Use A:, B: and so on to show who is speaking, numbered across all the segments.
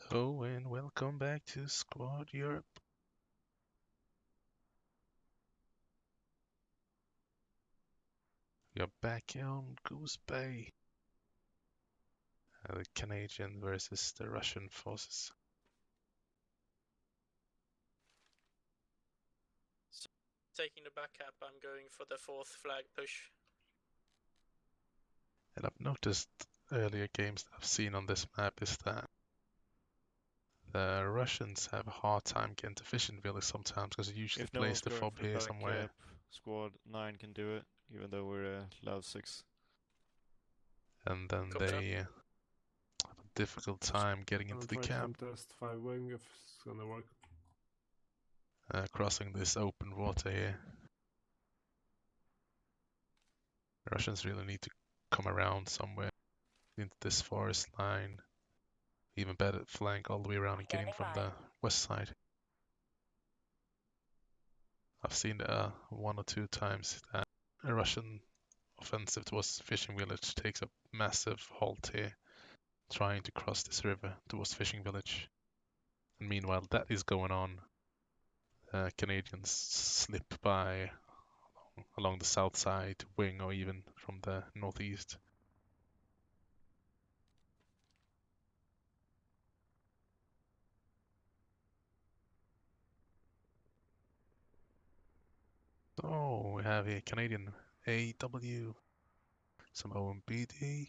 A: Hello and welcome back to Squad Europe. We are back on Goose Bay. The Canadian versus the Russian forces.
B: So, taking the back cap, I'm going for the fourth flag push.
A: And I've noticed earlier games that I've seen on this map is that the Russians have a hard time getting to fishing village sometimes because they usually
C: If no
A: place
C: one's
A: the
C: going
A: fob
C: for the
A: here
C: back
A: somewhere.
C: cap, squad 9 can do it, even though we're level 6.
A: And then
B: Copy that.
A: they have a difficult time getting into the cap.
D: Test 5 wing if it's gonna work.
A: Crossing this open water here. The Russians really need to come around somewhere into this forest line. Even better flank all the way around and get in from the west side. I've seen one or two times that a Russian offensive towards fishing village takes a massive halt here, trying to cross this river towards fishing village. And meanwhile that is going on, Canadians slip by along the south side wing or even from the northeast. So we have a Canadian AW, some OMBD,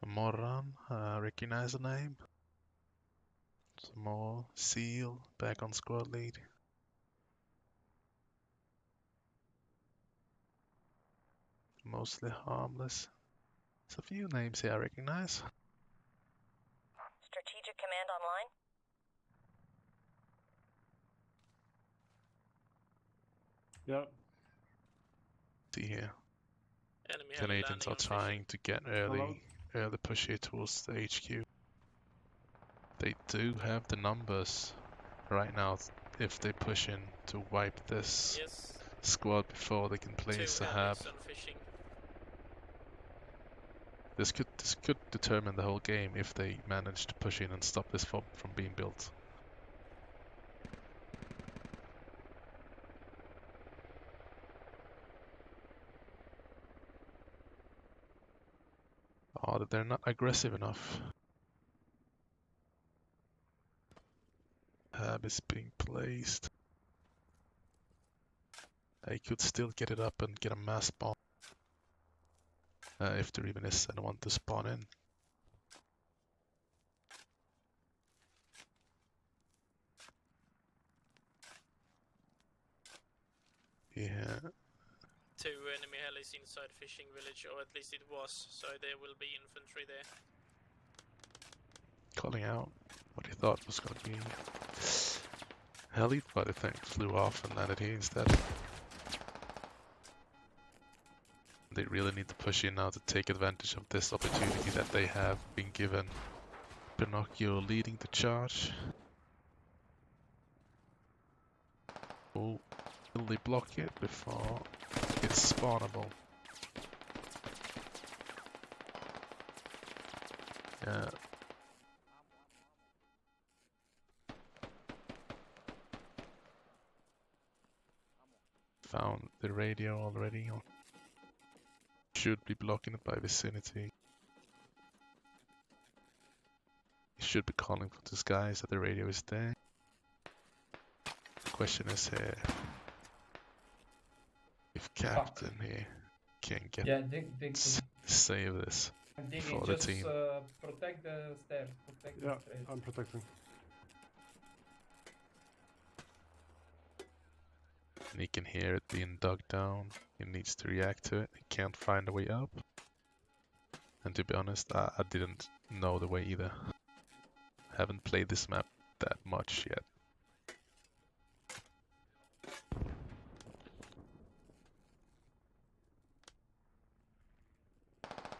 A: a Moran, recognize the name. Some more Seal back on squad lead. Mostly harmless. There's a few names here I recognize.
E: Strategic command online.
D: Yeah.
A: See here.
B: Enemy
A: Canadians are trying to get early push here towards the HQ. They do have the numbers right now if they push in to wipe this squad before they can place a hab. This could determine the whole game if they manage to push in and stop this fob from being built. Oh, they're not aggressive enough. Hab is being placed. They could still get it up and get a mass spawn. If there even is anyone to spawn in. Yeah.
B: 2 enemy helis inside fishing village, or at least it was, so there will be infantry there.
A: Calling out what he thought was going to be heli, but I think flew off and landed here instead. They really need to push in now to take advantage of this opportunity that they have been given. Pinocchio leading the charge. Oh, will they block it before it's spawnable? Yeah. Found the radio already. Should be blocking it by vicinity. He should be calling for this guy so the radio is there. The question is here if Captain here can get save this for the team.
F: Protect the stairs. Protect the stairs.
D: I'm protecting.
A: And he can hear it being dug down. He needs to react to it. He can't find a way up. And to be honest, I didn't know the way either. Haven't played this map that much yet.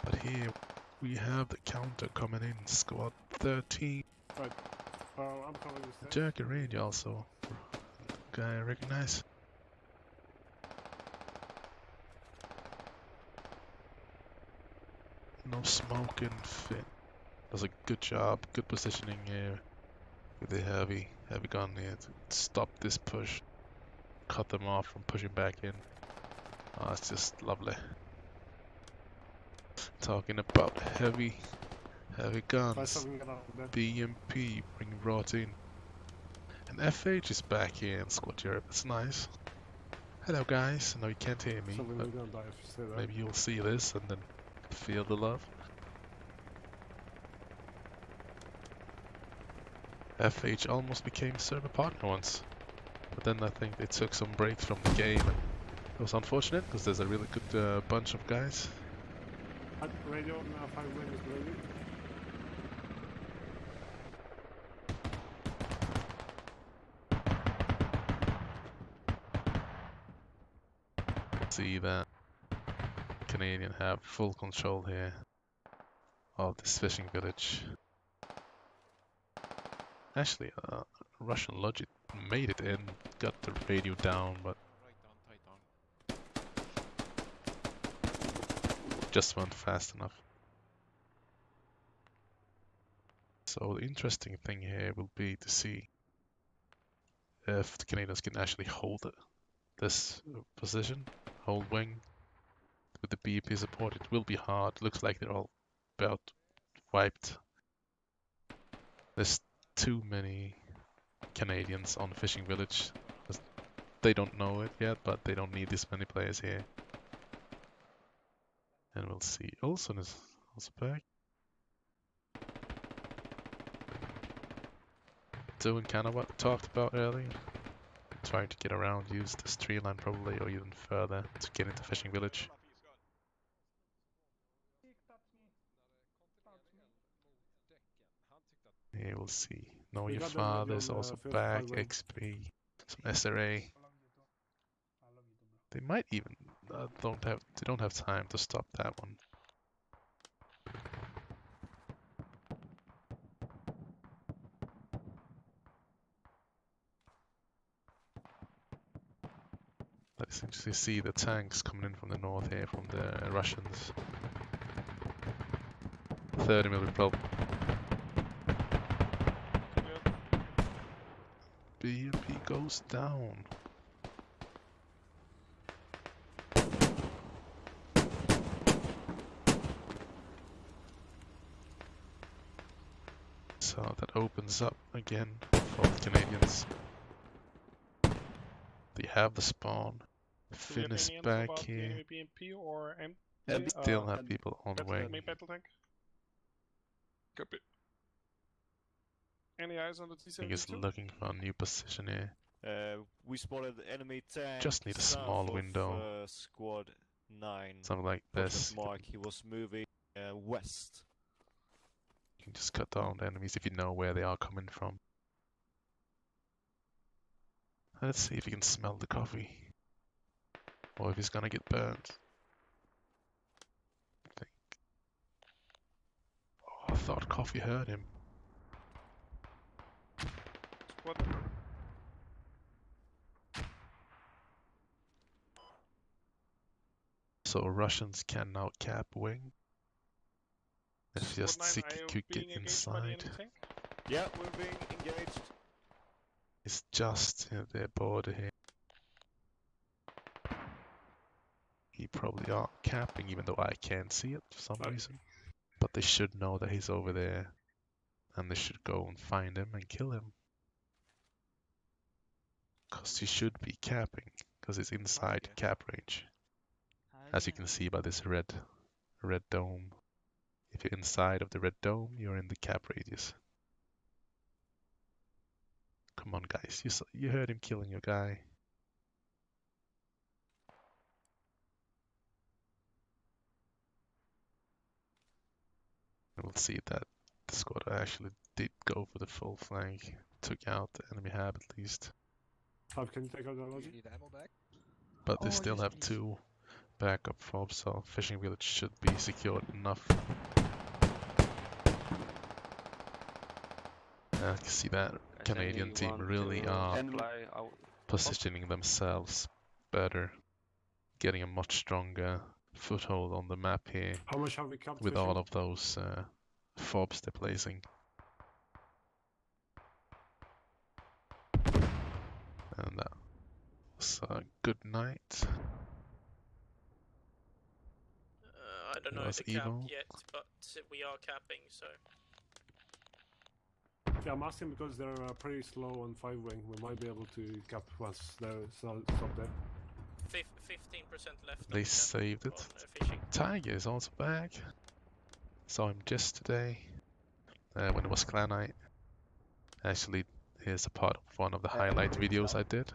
A: But here we have the counter coming in, squad 13.
D: Right. I'm calling the stairs.
A: Jerky range also. Guy I recognize. No smoking fit. does a good job, good positioning here with the heavy gun here to stop this push, cut them off from pushing back in. Oh, it's just lovely. Talking about heavy
D: Try
A: guns,
D: something around there.
A: BMP being brought in. And FH is back here in Squad Europe, it's nice. Hello guys, I know you can't hear me,
D: Something
A: but
D: we're gonna die if you stay there.
A: maybe you'll see this and then feel the love. FH almost became server partner once, but then I think they took some breaks from the game and it was unfortunate because there's a really good bunch of guys.
D: Radio on 5 wing is ready.
A: See that Canadian have full control here of this fishing village. Actually, Russian logic made it in, got the radio down, but just weren't fast enough. So the interesting thing here will be to see if the Canadians can actually hold this position, hold wing with the BP support. It will be hard. Looks like they're all about wiped. There's too many Canadians on Fishing Village. They don't know it yet, but they don't need this many players here. And we'll see. Olsen is also back. Doing kind of what we talked about earlier. Trying to get around, use this tree line probably, or even further to get into Fishing Village. Here we'll see. Know
D: We
A: Your
D: got them ready
A: Father is
D: on the
A: also
D: fifth
A: back,
D: highway.
A: XP, some SRA. They might even they don't have time to stop that one. Let's actually see the tanks coming in from the north here, from the Russians. 30mm problem. BMP goes down. So that opens up again for the Canadians. They have the spawn. Finn is back here.
E: BMP or empty?
A: And we still have people on wing.
E: Battle tank. Copy. Any eyes on the
A: I think he's
E: T-72?
A: looking for a new position here.
C: We spotted enemy tank.
A: Just need a small
C: south
A: window.
C: Of, squad 9.
A: Something like this.
C: Mark. He was moving west.
A: You can just cut down the enemies if you know where they are coming from. Let's see if he can smell the coffee. Or if he's gonna get burnt. Oh, I thought coffee hurt him.
E: Squad.
A: So Russians can now cap wing. Let's
E: Squad
A: just
E: 9,
A: see
E: are you
A: if you get
E: being engaged by the
A: inside.
E: enemy tank?
C: Yeah, we're being engaged.
A: It's just their border here. He probably are capping, even though I can't see it for some reason. But they should know that he's over there, and they should go and find him and kill him. Because he should be capping, because he's inside cap range. As you can see by this red dome. If you're inside of the red dome, you're in the cap radius. Come on, guys, you heard him killing your guy. And we'll see that the squad actually did go for the full flank, took out the enemy hab at least.
D: Can you take out the logic?
G: Need ammo back?
A: But they still have 2 backup fobs, so Fishing Village should be secured enough. I can see that Canadian team really are positioning themselves better, getting a much stronger foothold on the map here
D: How much have we capped
A: with
D: fishing?
A: all of those fobs they're placing. And that was a good night.
B: I don't
A: It
B: know
A: was
B: the cap
A: evil.
B: yet, but we are capping, so
D: Yeah, I'm asking because they're pretty slow on 5 wing. We might be able to cap once they're stop there.
B: 15% left.
A: They
B: on cap
A: saved it.
B: on fishing.
A: Tiger is also back. Saw him just today when it was clan night. Actually, here's a part of one of the highlight videos I did.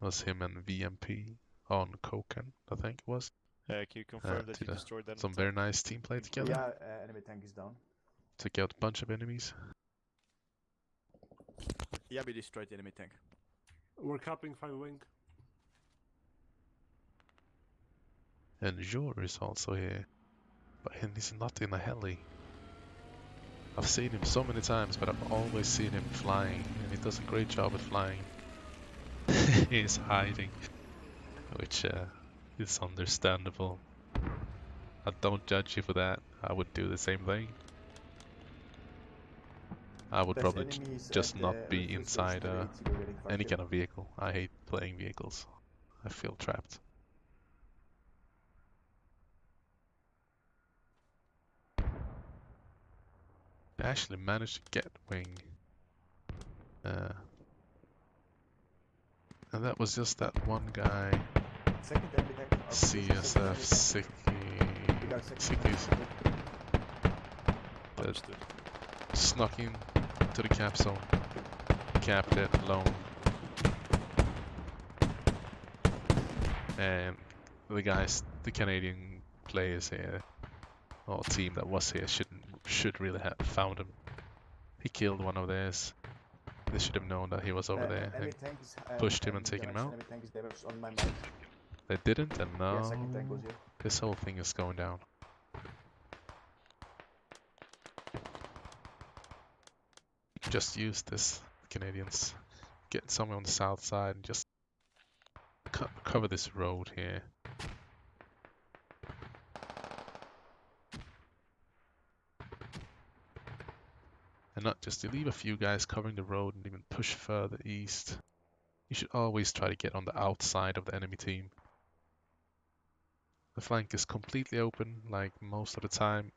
A: It was him and VMP on Koken, I think it was.
C: Can you confirm that
A: did
C: you destroyed that?
A: some very nice team play together.
G: Yeah, enemy tank is down.
A: Took out a bunch of enemies.
G: Yeah, we destroyed the enemy tank.
D: We're capping 5 wing.
A: And Jor is also here. But he's not in a heli. I've seen him so many times, but I've always seen him flying, and he does a great job at flying. He's hiding, which is understandable. I don't judge you for that. I would do the same thing. I would probably just not be inside any kind of vehicle. I hate playing vehicles. I feel trapped. I actually managed to get wing. And that was just that one guy,
G: Second enemy tank.
A: CSF Sickies, that snuck in to the cap zone, capped it alone. And the guys, the Canadian players here, or team that was here, should really have found him. He killed one of theirs. They should have known that he was over there and pushed him and taken him out.
G: On my mark.
A: They didn't, and now
G: second tank was here.
A: this whole thing is going down. Just use this, Canadians. Get somewhere on the south side and just cover this road here. And not just to leave a few guys covering the road and even push further east. You should always try to get on the outside of the enemy team. The flank is completely open, like most of the time.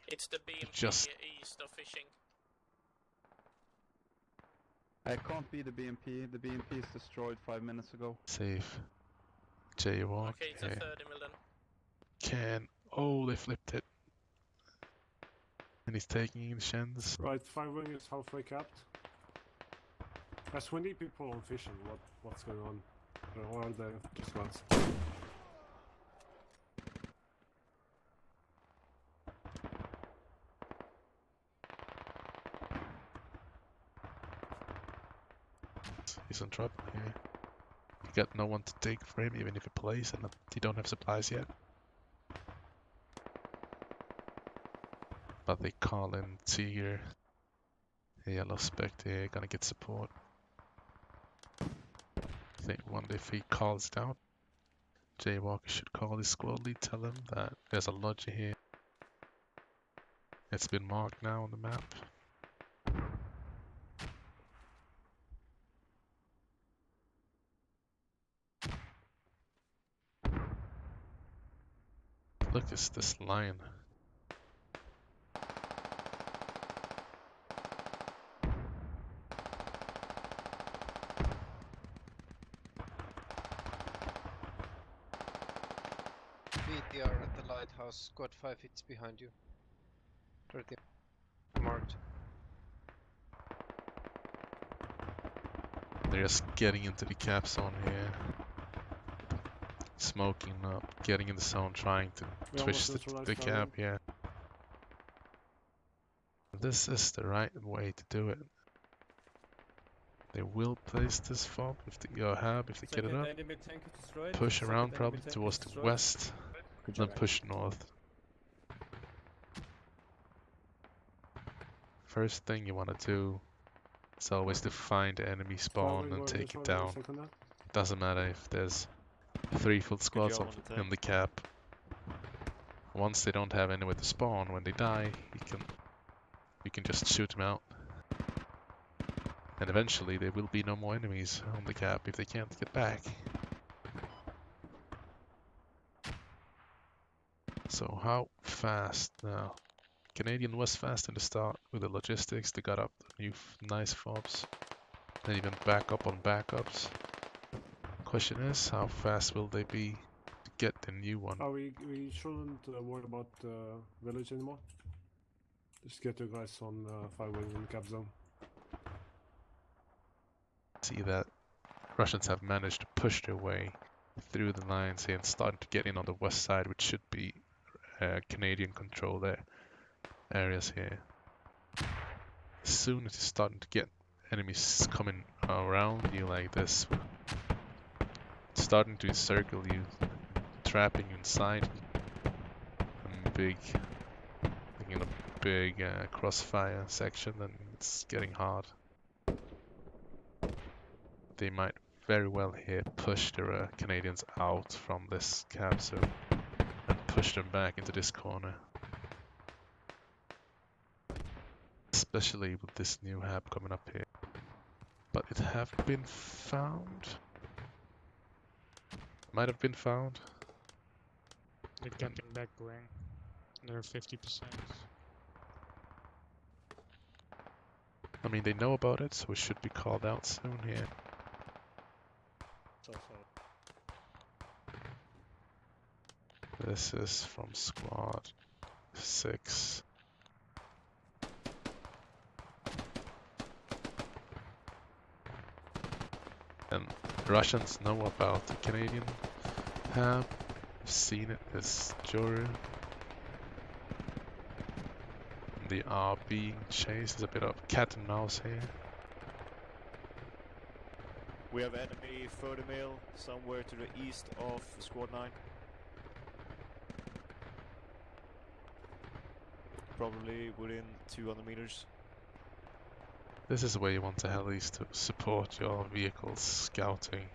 B: It's the BMP
A: Just
B: east of fishing.
H: I can't be the BMP. The BMP is destroyed 5 minutes ago.
A: safe. Jaywalk.
B: Okay, it's a 30 mil then.
A: Oh, they flipped it. And he's taking in Shens.
D: Right, 5 wing is halfway capped. As we need people on fishing, what's going on? Or are they just guns?
A: He's in trouble here. You got no one to take for him, even if he plays, and you don't have supplies yet. But they call in Tiger. Yellow Spectre here, gonna get support. I think one day if he calls down, Jaywalker should call his squad lead, tell him that there's a lodge here. It's been marked now on the map. Look, it's this lion.
I: BTR at the lighthouse, squad 5 hits behind you. 30 marked.
A: They're just getting into the cap zone here. Smoking up, getting in the zone, trying to twist the cap, yeah. This is the right way to do it. They will place this fob if they get it up. Push around probably towards the west, then push north. First thing you want to do is always to find the enemy spawn and take it down. Doesn't matter if there's 3 full squads in the cap. Once they don't have anywhere to spawn, when they die, you can just shoot them out. And eventually there will be no more enemies on the cap if they can't get back. So how fast now? Canadian was fast in the start with the logistics. They got up the new nice fobs. Then even back up on backups. Question is, how fast will they be to get the new one?
D: Oh, we shouldn't worry about village anymore. Just get your guys on 5 wings in the cap zone.
A: See that Russians have managed to push their way through the lines here and starting to get in on the west side, which should be Canadian control there areas here. As soon as you're starting to get enemies coming around you like this, starting to encircle you, trapping you inside a big crossfire section, then it's getting hard. They might very well here push their Canadians out from this cap zone and push them back into this corner. Especially with this new hab coming up here. But it have been found. Might have been found.
J: They're getting back going. They're 50%.
A: I mean, they know about it, so it should be called out soon here.
J: So.
A: This is from squad 6. And Russians know about the Canadian hab. I've seen it as Joru. They are being chased. There's a bit of cat and mouse here.
C: We have enemy 30 mil somewhere to the east of squad 9. Probably within 200 meters.
A: This is where you want the helis to support your vehicles scouting.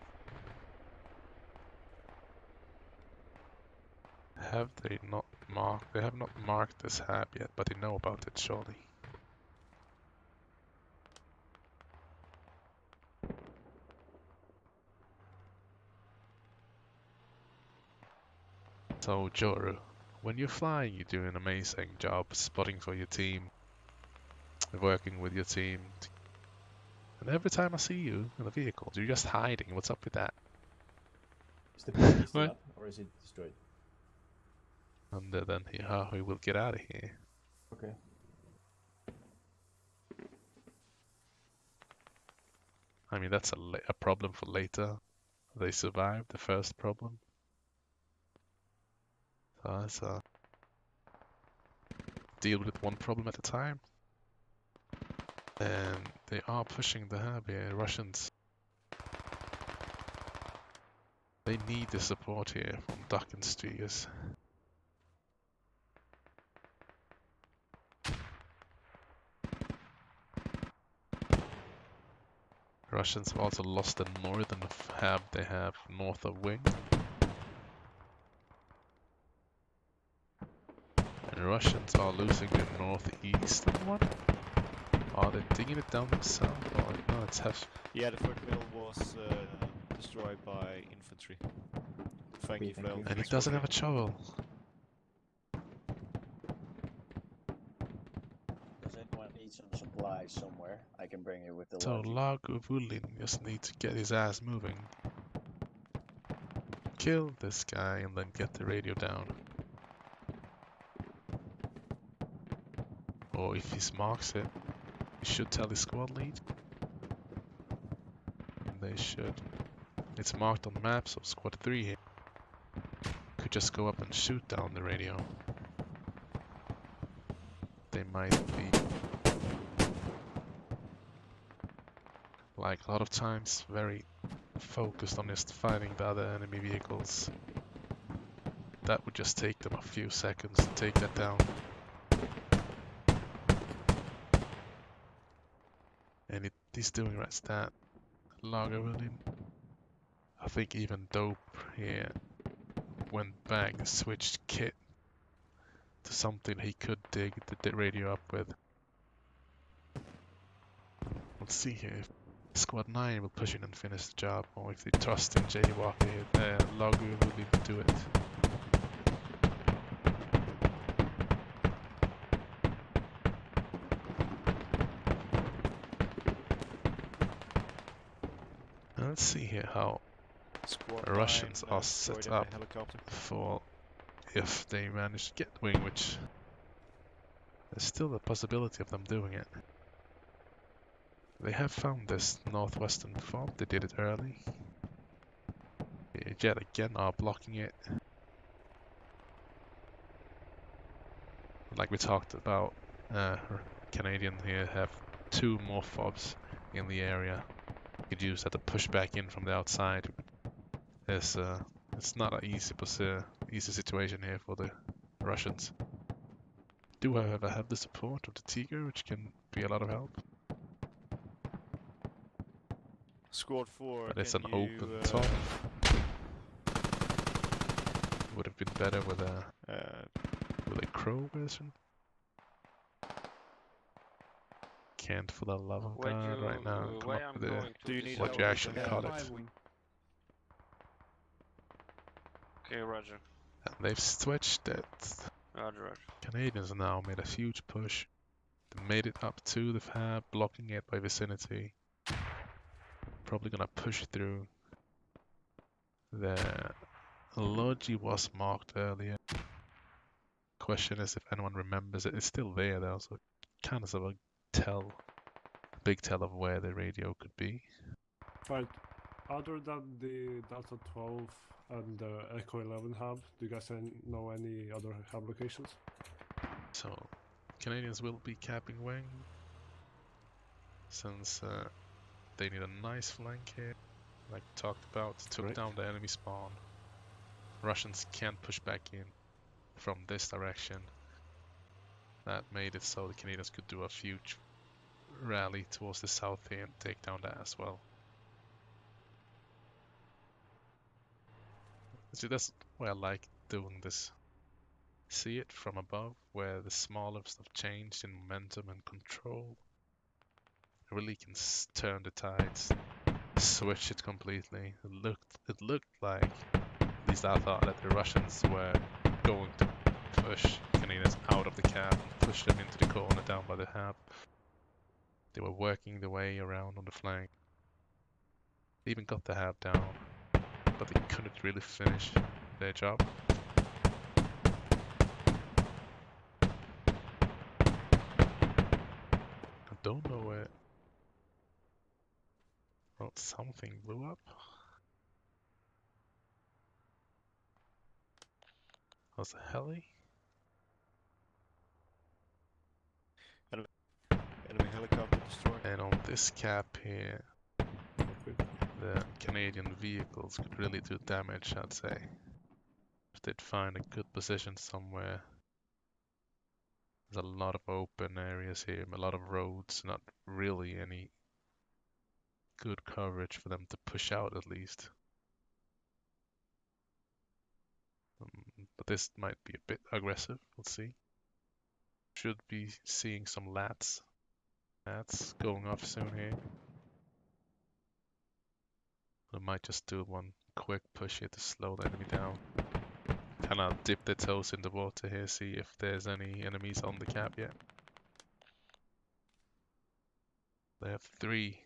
A: Have they not marked? They have not marked this hab yet, but they know about it surely. So Joru, when you're flying, you do an amazing job spotting for your team, working with your team. And every time I see you in the vehicle, you're just hiding. What's up with that?
G: Is the plane still
A: What?
G: up or is it destroyed?
A: And then he will get out of here.
G: Okay.
A: I mean, that's a problem for later. They survived the first problem. So that's deal with one problem at a time. And they are pushing the hub here, Russians. They need the support here from Duck and Steers. Russians have also lost the northern hab they have north of Wing. And Russians are losing the northeastern one. Are they digging it down themselves? Or no, it's half.
C: Yeah, the 30 mil was destroyed by infantry. Thank you, Phil.
A: And he doesn't have a shovel.
K: Does anyone need some supplies somewhere? I can bring it with the
A: So
K: luggage.
A: Laguvulin just needs to get his ass moving. Kill this guy and then get the radio down. Or if he marks it, he should tell his squad lead. And they should. It's marked on the map, so squad 3 here could just go up and shoot down the radio. They might be, like a lot of times, very focused on just fighting the other enemy vehicles. That would just take them a few seconds to take that down. And he's doing right that. Lagerwillian. I think even Dope here went back and switched kit to something he could dig the radio up with. Let's see here if Squad 9 will push in and finish the job, or if they trust in Jaywalker here, Lagu will leave to do it. Let's see here how
C: Squad
A: the Russians
C: 9,
A: are
C: destroyed
A: set
C: in a
A: up
C: helicopter.
A: for if they manage to get wing, which there's still a possibility of them doing it. They have found this northwestern fob, they did it early. They yet again are blocking it. Like we talked about, Canadian here have 2 more fobs in the area. You could use that to push back in from the outside. It's not an easy situation here for the Russians. Do however have the support of the Tiger, which can be a lot of help.
C: Squad 4,
A: But it's
C: can
A: an
C: you,
A: open top. Would have been better with a crow version. Can't for the love of God right now come up with
C: Do you need
A: what
C: help
A: you
C: with
A: actually
C: the
A: call
C: heli?
A: it.
E: Okay, roger.
A: And they've switched it.
E: Roger, roger.
A: Canadians now made a huge push. They made it up to the fab, blocking it by vicinity. Probably gonna push through. The Logi was marked earlier. Question is if anyone remembers it. It's still there though, so kind of a big tell of where the radio could be.
D: Right. Other than the Delta 12 and the Echo 11 hub, do you guys know any other hub locations?
A: So Canadians will be capping wing since they need a nice flank here. Like talked about, took down the enemy spawn. Russians can't push back in from this direction. That made it so the Canadians could do a huge rally towards the south here and take down that as well. See, that's why I like doing this. See it from above, where the smaller stuff changed in momentum and control. It really can turn the tides, switch it completely. It looked like, at least I thought, that the Russians were going to push Canadians out of the cab and push them into the corner down by the hab. They were working their way around on the flank. They even got the hab down, but they couldn't really finish their job. I don't know where. Well, something blew up. Was a heli?
C: Enemy helicopter destroyed.
A: And on this cap here, the Canadian vehicles could really do damage, I'd say. If they'd find a good position somewhere. There's a lot of open areas here, a lot of roads, not really any good coverage for them to push out at least. But this might be a bit aggressive, we'll see. Should be seeing some lats going off soon here. I might just do one quick push here to slow the enemy down. Kind of dip their toes in the water here, see if there's any enemies on the cap yet. They have three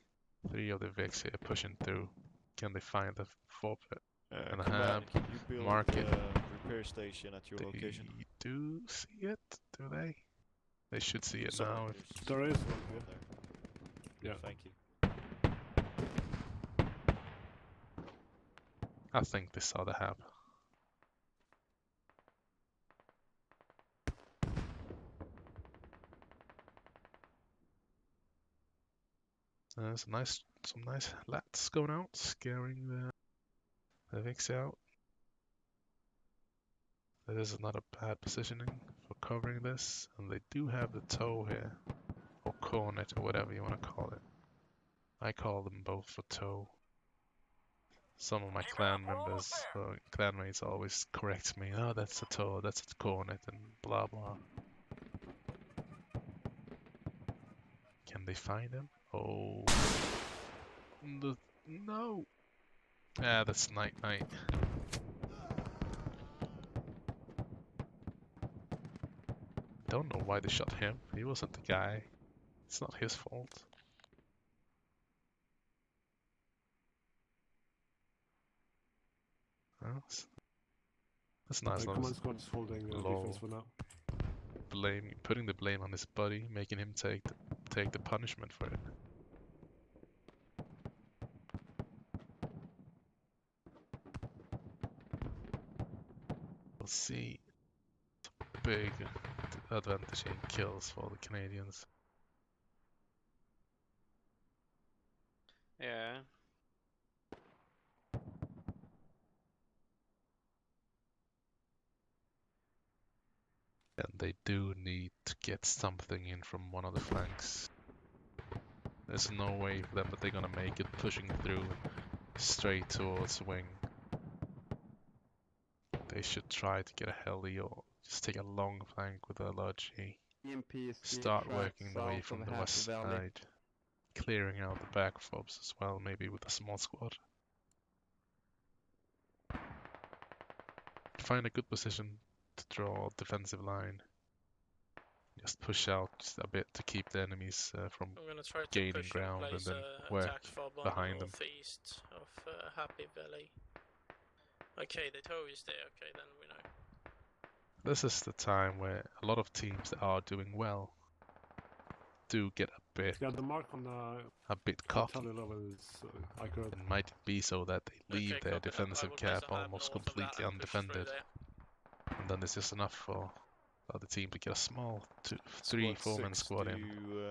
A: of the Vics here pushing through. Can they find the forfeit? And a hab,
C: Can you build
A: market.
C: a repair station at your location?
A: They do see it, do they? They should see it
C: Sorry,
A: now.
D: There is one here.
C: Yeah.
D: Yeah.
C: Thank you.
A: I think they saw the hab. There's some nice lats going out, scaring the Vics out. This is not a bad positioning for covering this, and they do have the toe here, or cornet, or whatever you want to call it. I call them both for toe. Some of my clan members, clanmates always correct me. Oh, that's a toe, that's a cornet, and blah blah. Can they find him? Oh, no. Ah, that's night. Don't know why they shot him. He wasn't the guy. It's not his fault. Well, that's nice.
D: Command squad is holding defense for now.
A: Putting the blame on his buddy, making him take the punishment for it. We'll see. Big advantage in kills for the Canadians.
E: Yeah.
A: And they do need to get something in from one of the flanks. There's no way for them that they're gonna make it pushing through straight towards wing. They should try to get a heli or just take a long flank with a large G. Start working the way from the west side, clearing out the back fobs as well, maybe with a small squad. Find a good position to draw a defensive line. Just push out just a bit to keep the enemies from
B: I'm gonna try to
A: gaining
B: push
A: ground
B: and
A: and
B: place
A: then work
B: attack fob on
A: behind them.
B: northeast of Happy Valley. Okay, the toe is there. Okay, then we know.
A: This is the time where a lot of teams that are doing well do get
D: Yeah, the mark on
A: a bit cocky.
D: tally level is accurate.
A: It might be so that they leave
B: Okay,
A: their
B: copy that. I
A: defensive
B: will place
A: cap
B: a hub
A: almost
B: north of that
A: completely
B: and push through
A: undefended,
B: there.
A: and then it's just enough for the other team to get a small 3-4-man squad in,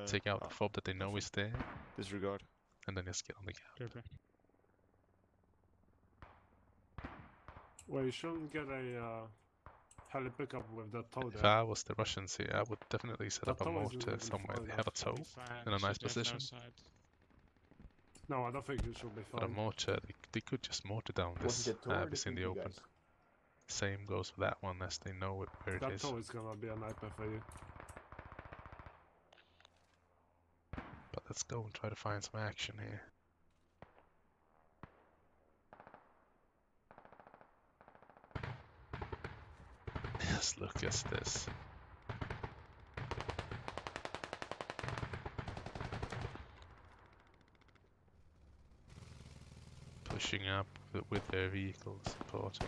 A: take out the fob that they know is there,
C: Disregard.
A: and then just get on the gap.
J: Okay.
D: Well, you shouldn't get a heli pickup with that toe
A: If
D: there.
A: I was the Russians here, I would definitely set up a
D: That toe is
A: mortar
D: even
A: somewhere.
D: far
A: They have a
D: enough.
A: toe
J: Fine,
A: in a nice
J: should have no
A: position,
J: side.
D: No, I don't think it should be
A: but a
D: fine.
A: mortar, they could just mortar down
G: Was
A: this
G: it the toe or the
A: abyss in the
G: feet, you
A: open.
G: guys?
A: Same goes for that one, as they know where it
D: That
A: is.
D: toe is gonna be a nightmare for you.
A: But let's go and try to find some action here. Just look at this. Pushing up with their vehicles, supporting.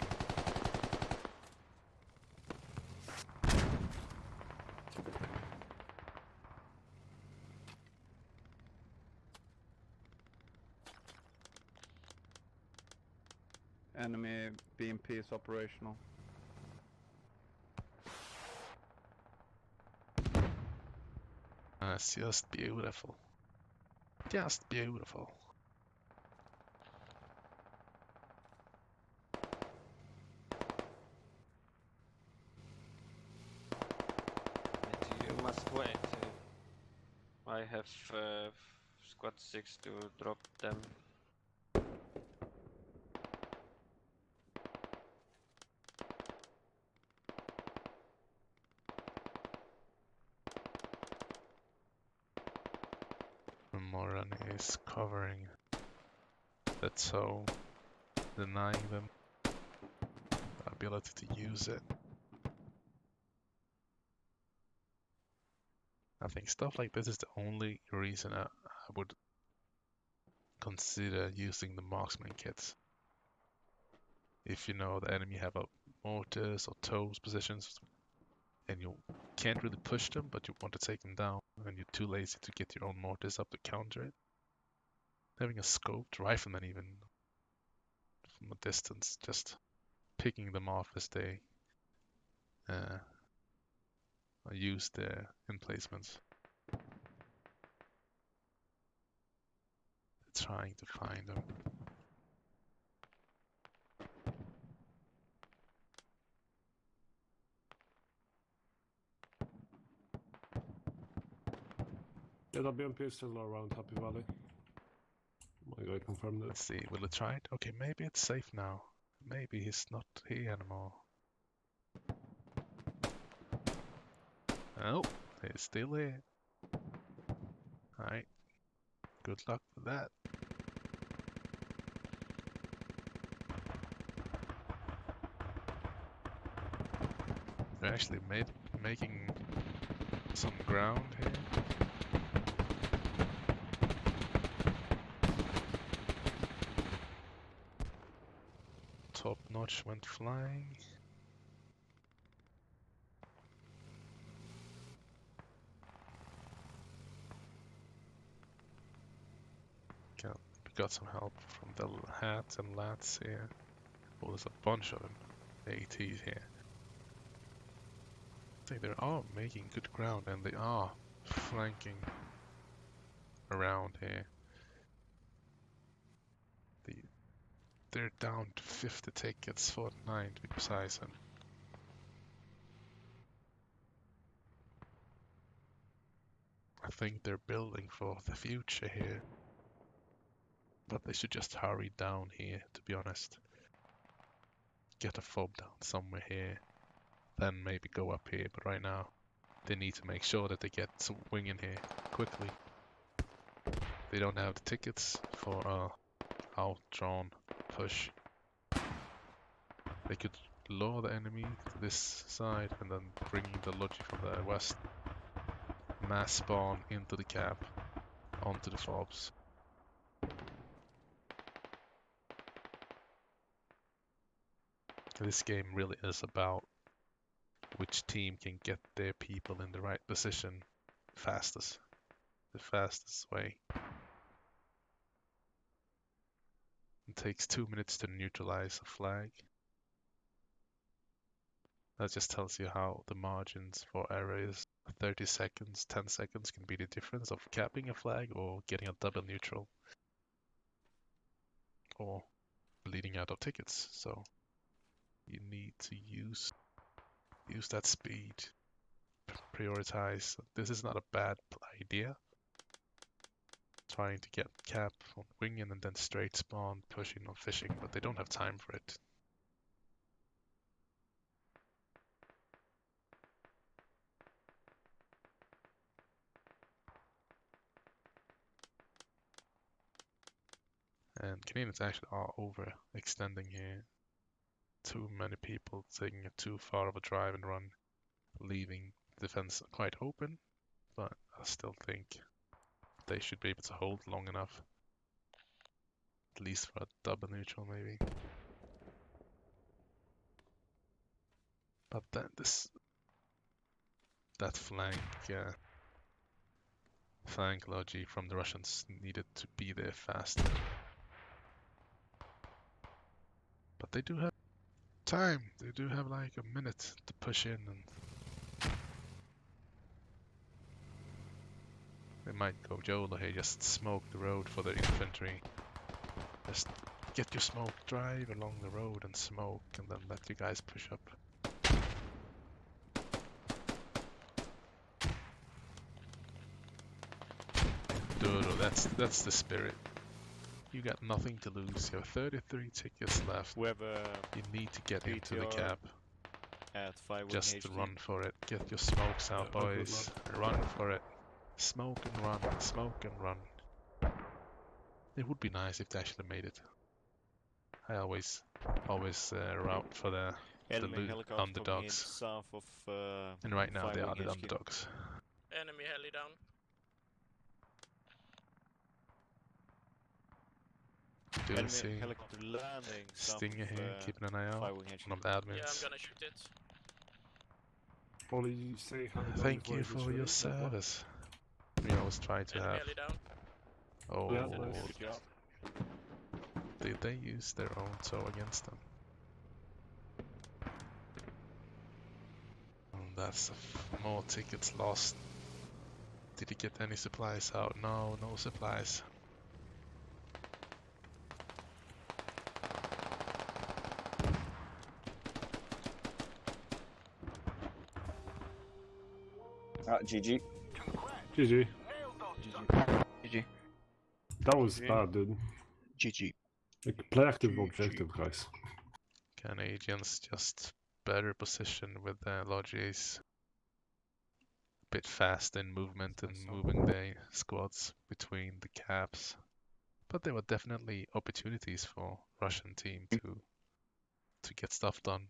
H: Enemy BMP is operational.
A: That's just beautiful. Just beautiful.
E: You must wait. I have squad 6 to drop them.
A: Moran is covering the toe, denying them the ability to use it. I think stuff like this is the only reason I would consider using the marksman kits. If you know the enemy have a mortars or toes positions and you can't really push them, but you want to take them down and you're too lazy to get your own mortars up to counter it, having a scoped rifleman even from a distance, just picking them off as they use their emplacements. Trying to find them.
D: Yeah, the BMP is still around Happy Valley. Oh my god. I confirmed it.
A: Let's see, will it try it? Okay, maybe it's safe now. Maybe he's not here anymore. Oh, he's still here. Alright, good luck with that. They're actually making some ground here. Top notch went flying. We got some help from the hats and lads here. Oh, there's a bunch of them. ATs here. I think they are making good ground and they are flanking around here. They're down to 50 tickets, 49 to be precise. And I think they're building for the future here. But they should just hurry down here, to be honest. Get a fob down somewhere here. Then maybe go up here. But right now, they need to make sure that they get some wing in here quickly. They don't have the tickets for a outdrawn push. They could lure the enemy to this side and then bringing the logic from the west. Mass spawn into the cap, onto the fobs. This game really is about which team can get their people in the right position fastest. The fastest way. It takes 2 minutes to neutralize a flag. That just tells you how the margins for error is. 30 seconds, 10 seconds can be the difference of capping a flag or getting a double neutral. Or bleeding out of tickets. So you need to use that speed. Prioritize. This is not a bad idea. Trying to get cap on winging and then straight spawn pushing on fishing, but they don't have time for it. And Canadians actually are overextending here. Too many people taking it too far of a drive and run, leaving the defense quite open, but I still think they should be able to hold long enough. At least for a double neutral maybe. But then that flank logi from the Russians needed to be there faster. But they do have time. They do have like a minute to push in, and they might go YOLO here, just smoke the road for the infantry. Just get your smoke, drive along the road and smoke, and then let you guys push up. Dodo, that's the spirit. You got nothing to lose. You have 33 tickets left.
C: We have
A: you need to get into the cap.
C: At 5
A: Just
C: HD.
A: run for it. Get your smokes out, boys. Run for it. Smoke and run. Smoke and run. It would be nice if they actually made it. I always route for the underdogs.
C: South of,
A: and right now they are the
C: HQ.
A: underdogs.
B: Enemy heli down.
A: Do see
C: helicopter landing.
A: Stinger here, keeping an eye out. One of the admins.
B: Yeah, I'm gonna shoot it.
D: Only you say
A: thank you for your service. We always try to have.
B: Down.
A: Oh,
D: yeah, nice.
A: Did they use their own tow against them? And that's more tickets lost. Did he get any supplies out? No, no supplies.
K: GG.
D: GG.
H: GG.
D: That was bad, dude.
L: GG.
D: Like, play active objective, guys.
A: Canadians just better position with the large ace. Bit fast in movement and moving the squads between the caps. But there were definitely opportunities for Russian team to get stuff done.